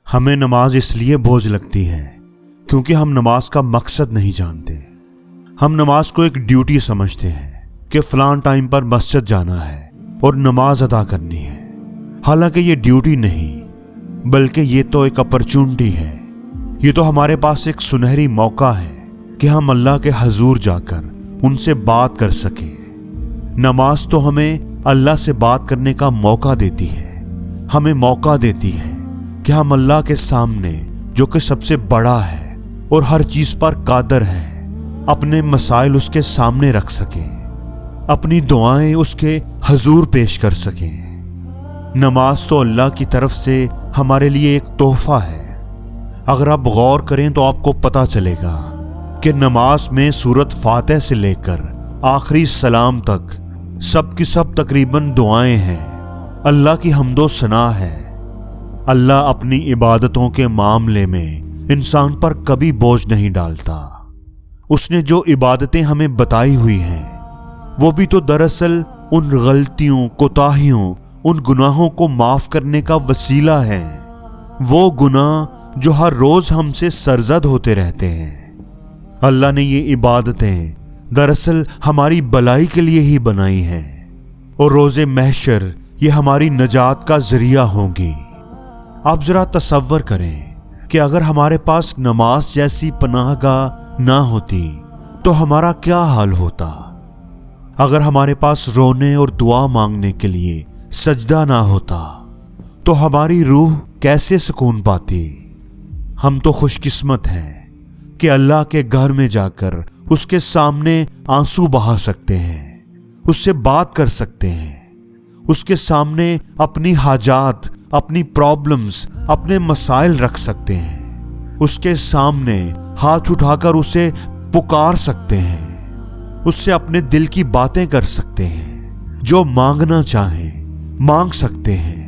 ہمیں نماز اس لیے بوجھ لگتی ہے کیونکہ ہم نماز کا مقصد نہیں جانتے۔ ہم نماز کو ایک ڈیوٹی سمجھتے ہیں کہ فلاں ٹائم پر مسجد جانا ہے اور نماز ادا کرنی ہے، حالانکہ یہ ڈیوٹی نہیں بلکہ یہ تو ایک اپرچونٹی ہے۔ یہ تو ہمارے پاس ایک سنہری موقع ہے کہ ہم اللہ کے حضور جا کر ان سے بات کر سکیں۔ نماز تو ہمیں اللہ سے بات کرنے کا موقع دیتی ہے، ہمیں موقع دیتی ہے کہ ہم اللہ کے سامنے جو کہ سب سے بڑا ہے اور ہر چیز پر قادر ہے اپنے مسائل اس کے سامنے رکھ سکیں، اپنی دعائیں اس کے حضور پیش کر سکیں۔ نماز تو اللہ کی طرف سے ہمارے لیے ایک تحفہ ہے۔ اگر آپ غور کریں تو آپ کو پتہ چلے گا کہ نماز میں سورۃ فاتح سے لے کر آخری سلام تک سب کی سب تقریباً دعائیں ہیں، اللہ کی حمد و ثنا ہے۔ اللہ اپنی عبادتوں کے معاملے میں انسان پر کبھی بوجھ نہیں ڈالتا۔ اس نے جو عبادتیں ہمیں بتائی ہوئی ہیں وہ بھی تو دراصل ان غلطیوں، کوتاہیوں، ان گناہوں کو معاف کرنے کا وسیلہ ہے، وہ گناہ جو ہر روز ہم سے سرزد ہوتے رہتے ہیں۔ اللہ نے یہ عبادتیں دراصل ہماری بلائی کے لیے ہی بنائی ہیں اور روز محشر یہ ہماری نجات کا ذریعہ ہوں گی۔ آپ ذرا تصور کریں کہ اگر ہمارے پاس نماز جیسی پناہ گاہ نہ ہوتی تو ہمارا کیا حال ہوتا؟ اگر ہمارے پاس رونے اور دعا مانگنے کے لیے سجدہ نہ ہوتا تو ہماری روح کیسے سکون پاتی؟ ہم تو خوش قسمت ہیں کہ اللہ کے گھر میں جا کر اس کے سامنے آنسو بہا سکتے ہیں، اس سے بات کر سکتے ہیں، اس کے سامنے اپنی حاجات، اپنی پرابلمز، اپنے مسائل رکھ سکتے ہیں، اس کے سامنے ہاتھ اٹھا کر اسے پکار سکتے ہیں، اس سے اپنے دل کی باتیں کر سکتے ہیں، جو مانگنا چاہیں مانگ سکتے ہیں۔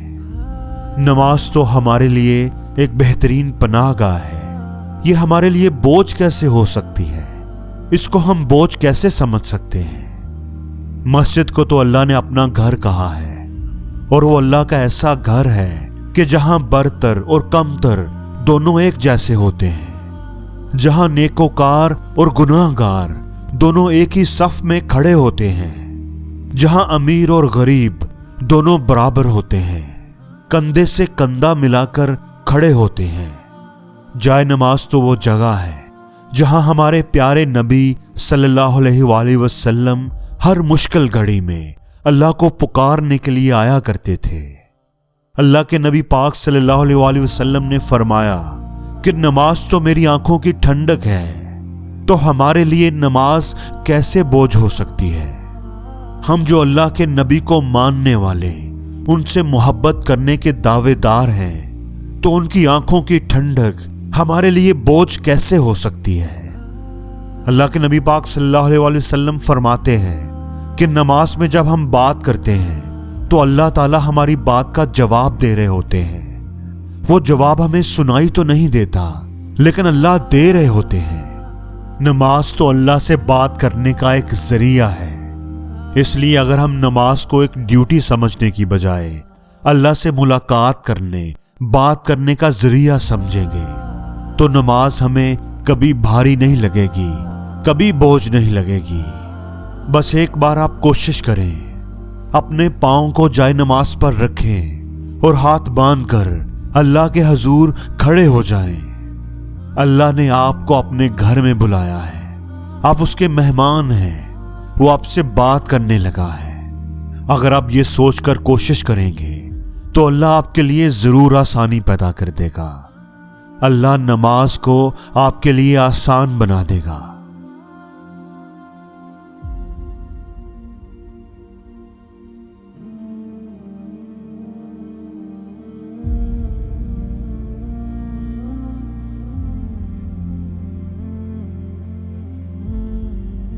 نماز تو ہمارے لیے ایک بہترین پناہ گاہ ہے۔ یہ ہمارے لیے بوجھ کیسے ہو سکتی ہے؟ اس کو ہم بوجھ کیسے سمجھ سکتے ہیں؟ مسجد کو تو اللہ نے اپنا گھر کہا ہے، اور وہ اللہ کا ایسا گھر ہے کہ جہاں برتر اور کمتر دونوں ایک جیسے ہوتے ہیں، جہاں نیکوکار اور گناہ گار دونوں ایک ہی صف میں کھڑے ہوتے ہیں، جہاں امیر اور غریب دونوں برابر ہوتے ہیں، کندھے سے کندھا ملا کر کھڑے ہوتے ہیں۔ جائے نماز تو وہ جگہ ہے جہاں ہمارے پیارے نبی صلی اللہ علیہ وآلہ وسلم ہر مشکل گھڑی میں اللہ کو پکارنے کے لیے آیا کرتے تھے۔ اللہ کے نبی پاک صلی اللہ علیہ وآلہ وسلم نے فرمایا کہ نماز تو میری آنکھوں کی ٹھنڈک ہے، تو ہمارے لیے نماز کیسے بوجھ ہو سکتی ہے؟ ہم جو اللہ کے نبی کو ماننے والے، ان سے محبت کرنے کے دعوے دار ہیں، تو ان کی آنکھوں کی ٹھنڈک ہمارے لیے بوجھ کیسے ہو سکتی ہے؟ اللہ کے نبی پاک صلی اللہ علیہ وآلہ وسلم فرماتے ہیں کہ نماز میں جب ہم بات کرتے ہیں تو اللہ تعالی ہماری بات کا جواب دے رہے ہوتے ہیں۔ وہ جواب ہمیں سنائی تو نہیں دیتا لیکن اللہ دے رہے ہوتے ہیں۔ نماز تو اللہ سے بات کرنے کا ایک ذریعہ ہے۔ اس لیے اگر ہم نماز کو ایک ڈیوٹی سمجھنے کی بجائے اللہ سے ملاقات کرنے، بات کرنے کا ذریعہ سمجھیں گے تو نماز ہمیں کبھی بھاری نہیں لگے گی، کبھی بوجھ نہیں لگے گی۔ بس ایک بار آپ کوشش کریں، اپنے پاؤں کو جائے نماز پر رکھیں اور ہاتھ باندھ کر اللہ کے حضور کھڑے ہو جائیں۔ اللہ نے آپ کو اپنے گھر میں بلایا ہے، آپ اس کے مہمان ہیں، وہ آپ سے بات کرنے لگا ہے۔ اگر آپ یہ سوچ کر کوشش کریں گے تو اللہ آپ کے لیے ضرور آسانی پیدا کر دے گا۔ اللہ نماز کو آپ کے لیے آسان بنا دے گا۔